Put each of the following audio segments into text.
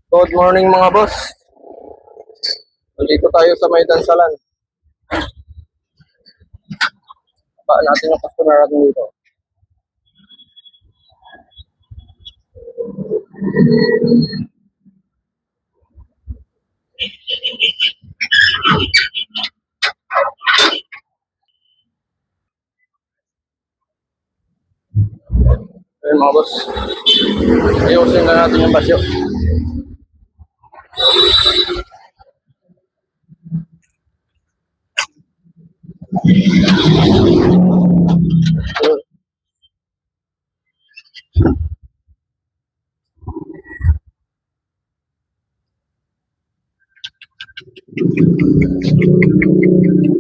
Good morning mga boss. Nandito tayo sa may Dansalan. Baka natin yung customer natin dito. Ayun mga boss. Ayusin na natin yung basyo.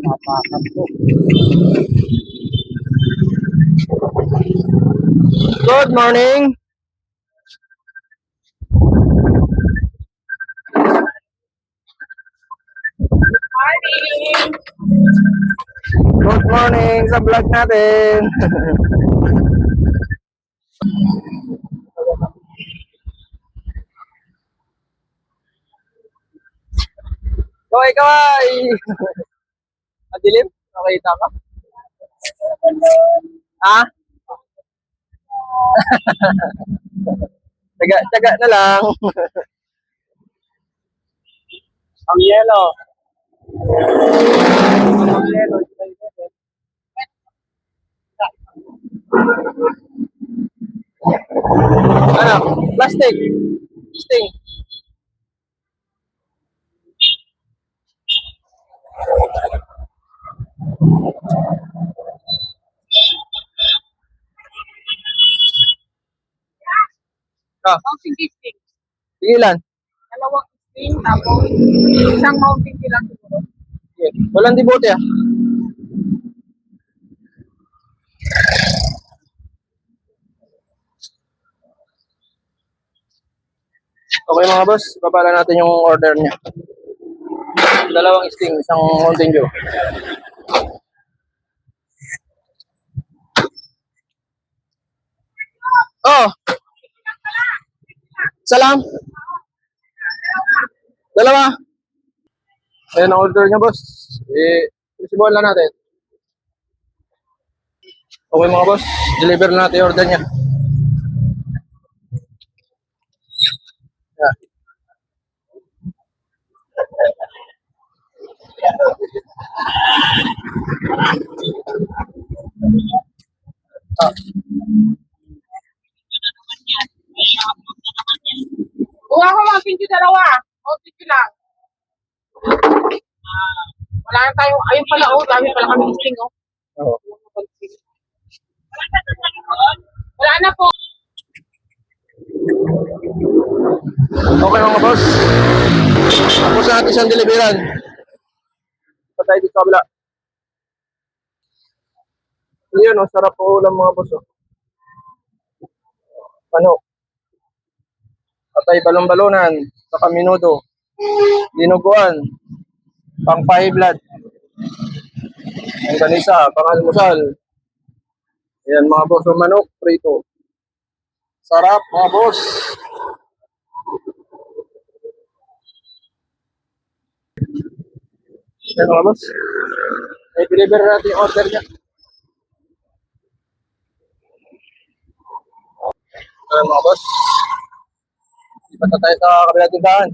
Papakan po. Good morning. Morning! Good morning sa vlog natin. Okay, kaway. Madilim? Nakita ka? Ha? Taga na lang. Ang yellow. Ang yellow. Ano? Plastic. Sting. Ah, Mountain gifting. tigilan. Dalawang spring, tapos isang mountain lang siguro. Okay. Walang dibote ah. Okay mga boss, babala natin yung order niya. Dalawang sting, isang Mountain Dew. Oh, salam. Dalawa. Ayan ang order niya boss. Isibuhan lang natin. Okay mga boss, deliver na natin yung order niya. Yeah. Ah, Kuha ko mountain dew dalawa. Mountain dew lang. Wala na tayo. Ayun pala, oh. Dami pala kami listing, oh. oh. Wala na po. Okay mga boss. Tapos na natin siyang deliveran. Patay dito sa kabila. Yun, oh, sarap po ulam mga boss. Oh. Ano? Patay balon-balonan, saka minudo, dinuguan, pang high blood, ang ganisa, pang almusal. Ayan mga boss, yung manok, prito. Sarap mga boss. Ayan mga boss. I-deliver natin yung order niya. Ayan mga boss. Ipat na tayo sa kabilang tindahan.